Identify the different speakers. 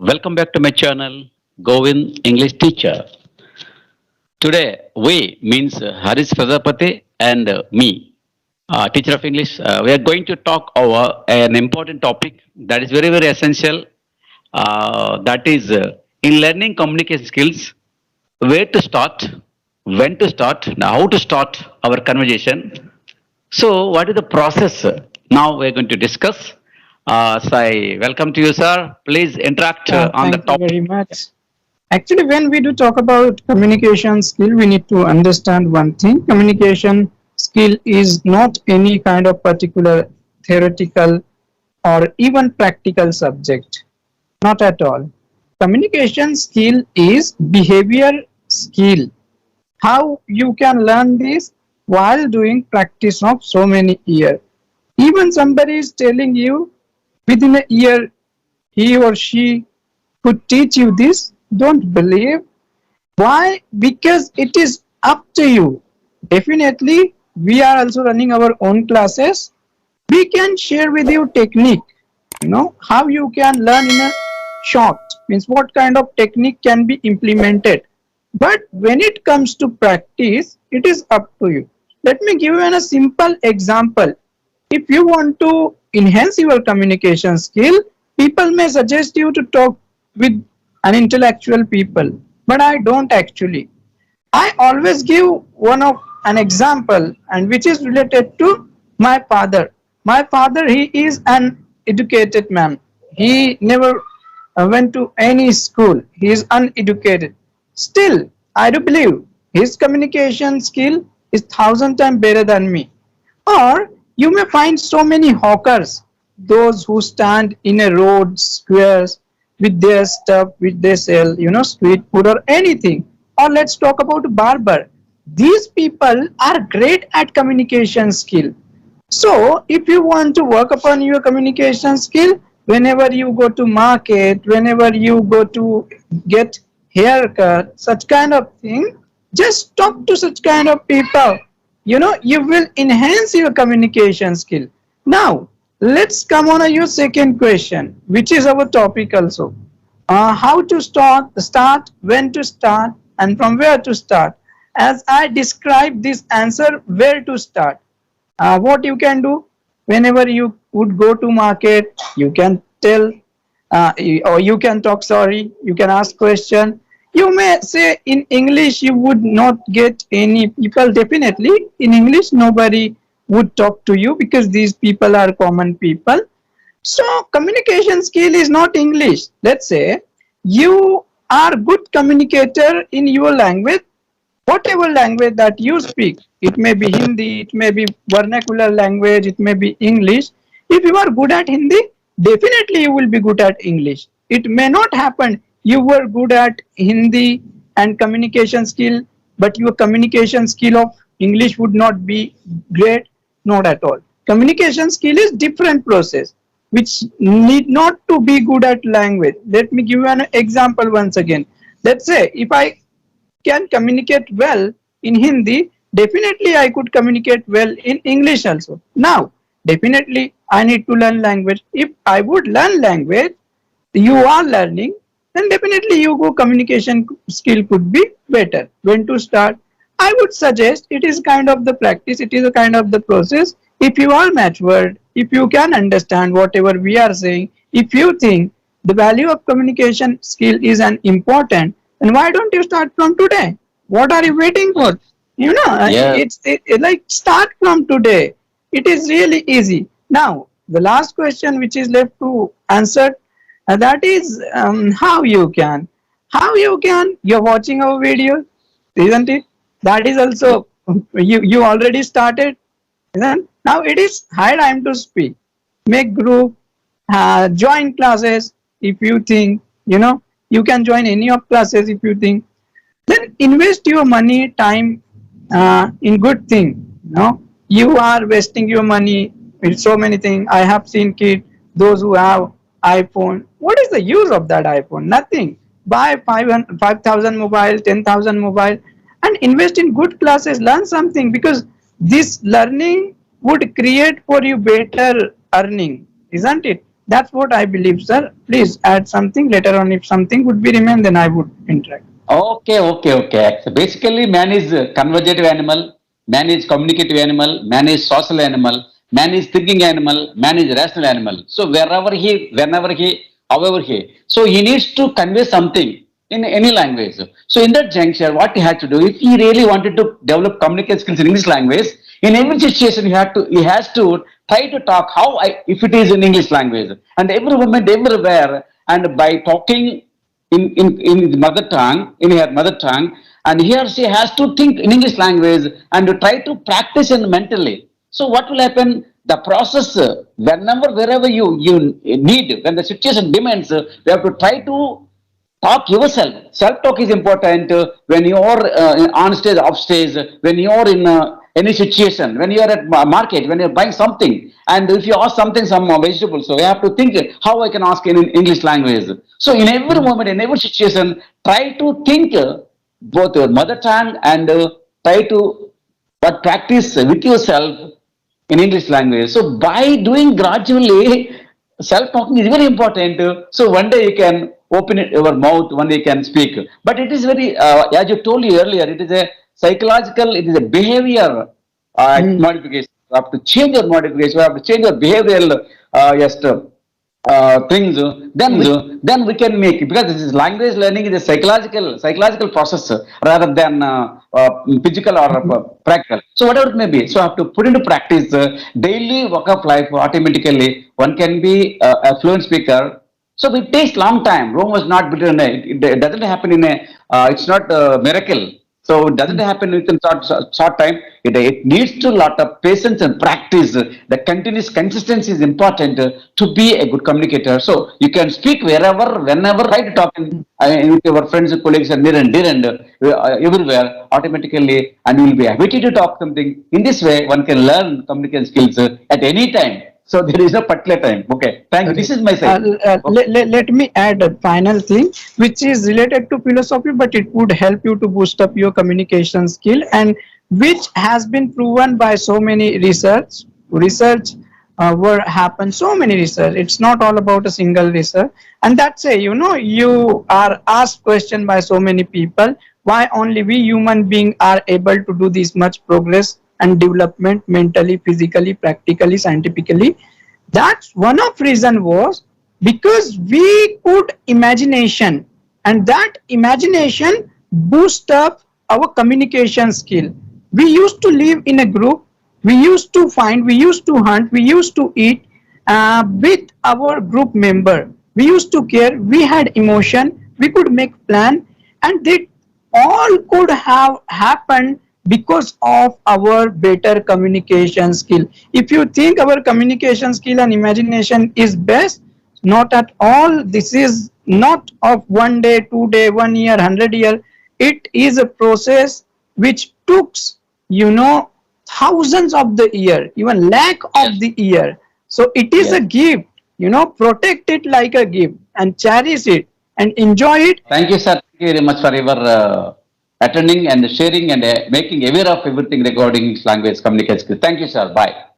Speaker 1: Welcome back to my channel, Govind English Teacher. Today, we means Haris Prajapati and me, teacher of English. We are going to talk over an important topic that is very essential. That is in learning communication skills, where to start, when to start, how to start our conversation. So, what is the process? Now we are going to discuss. Sai, welcome to you, sir. Please interact on the
Speaker 2: Thank you
Speaker 1: topic.
Speaker 2: very much. Actually, when we do talk about communication skill, we need to understand one thing. Communication skill is not any kind of particular theoretical or even practical subject. Not at all. Communication skill is behavior skill. How you can learn this while doing practice of so many years. Even somebody is telling you within a year he or she could teach you this, don't believe. Why? Because it is up to you. Definitely, we are also running our own classes. We can share with you technique, how you can learn in a short, means what kind of technique can be implemented. But when it comes to practice, it is up to you. Let me give you a simple example. If you want to enhance your communication skill, people may suggest you to talk with an intellectual people, but I don't actually. I always give one of an example, and which is related to my father. My father, he is an educated man. He never went to any school. He is uneducated. Still, I do believe his communication skill is thousand times better than me. Or you may find so many hawkers, those who stand in a road squares with their stuff which they sell, street food or anything. Or let's talk about barber. These people are great at communication skill. So if you want to work upon your communication skill, whenever you go to market, whenever you go to get haircut, such kind of thing, just talk to such kind of people. You will enhance your communication skill. Now, let's come on to your second question, which is our topic also. How to start, when to start, and from where to start. As I describe this answer, where to start. What you can do whenever you would go to market, you can tell, or you can talk. Sorry, you can ask question. You may say in English you would not get any people. Definitely in English nobody would talk to you because these people are common people. So communication skill is not English. Let's say you are good communicator in your language, whatever language that you speak. It may be Hindi, it may be vernacular language, it may be English. If you are good at Hindi, definitely you will be good at English. It may not happen you were good at Hindi and communication skill, but your communication skill of English would not be great. Not at all. Communication skill is different process which need not to be good at language. Let me give you an example once again. Let's say if I can communicate well in Hindi, definitely I could communicate well in English also. Now, definitely I need to learn language. If I would learn language, you are learning, then definitely you go communication skill could be better. When to start? I would suggest it is kind of the practice, it is a kind of the process. If you are matured, if you can understand whatever we are saying, if you think the value of communication skill is an important, then why don't you start from today? What are you waiting for?
Speaker 1: Yeah,
Speaker 2: Like start from today. It is really easy. Now, the last question which is left to answer, that is how you can. How you can? You're watching our video, isn't it? That is also you already started. Isn't? Now it is high time to speak. Make group, join classes if you think, you can join any of classes if you think. Then invest your money, time in good thing. You are wasting your money with so many things. I have seen kids, those who have iPhone. What is the use of that iPhone? Nothing. Buy 5,000 mobile, 10,000 mobile, and invest in good classes. Learn something because this learning would create for you better earning, isn't it? That's what I believe, sir. Please add something later on. If something would be remain, then I would interact.
Speaker 1: Okay. So basically, man is a conversative animal, man is communicative animal, man is social animal, man is thinking animal, man is rational animal. So however he, so he needs to convey something in any language. So in that juncture, what he had to do, if he really wanted to develop communication skills in English language, in every situation he has to try to talk if it is in English language, and every moment, everywhere, and by talking in his mother tongue, in her mother tongue, and he or she has to think in English language and to try to practice it mentally. So what will happen? The process, wherever you need, when the situation demands, you have to try to talk yourself. Self-talk is important when you are on stage, off stage, when you are in any situation, when you are at market, when you are buying something, and if you ask something, some vegetables, so you have to think how I can ask in English language. So in every moment, in every situation, try to think both your mother tongue and try to but practice with yourself in English language. So by doing gradually, self-talking is very important. So one day you can open your mouth, one day you can speak. But it is very, as you told you earlier, it is a psychological, it is a behavior
Speaker 2: Mm.
Speaker 1: modification. You have to change your modification, you have to change your behavioral things, then we can make it, because this is language learning is a psychological process rather than physical or practical. So whatever it may be, so I have to put into practice daily work of life. Automatically one can be a fluent speaker. So it takes long time. Rome was not built in a, it doesn't happen in a, it's not a miracle. So it doesn't happen within short time. It needs to lot of patience and practice. The continuous consistency is important to be a good communicator. So you can speak wherever, whenever, try to talk with your friends, colleagues, and near and dear and everywhere automatically, and you will be happy to talk something. In this way, one can learn communication skills at any time. So there is no particular time. Okay, thank you.
Speaker 2: Okay.
Speaker 1: This is my side.
Speaker 2: Let me add a final thing which is related to philosophy, but it would help you to boost up your communication skill, and which has been proven by so many research were happen so many research. It's not all about a single research, and that's a, you are asked question by so many people, why only we human being are able to do this much progress and development mentally, physically, practically, scientifically. That's one of reason was because we could imagination, and that imagination boost up our communication skill. We used to live in a group, we used to find, we used to hunt, we used to eat with our group member, we used to care, we had emotion, we could make plan, and they all could have happened because of our better communication skill. If you think our communication skill and imagination is best, not at all. This is not of 1 day, 2 day, 1 year, 100 year. It is a process which took, thousands of the year, even lakh
Speaker 1: Yes.
Speaker 2: of the year. So it is a
Speaker 1: Yes.
Speaker 2: gift. Protect it like a gift and cherish it and enjoy it.
Speaker 1: Thank you, sir. Thank you very much for your attending and sharing and making aware of everything regarding language communication skills. Thank you, sir. Bye.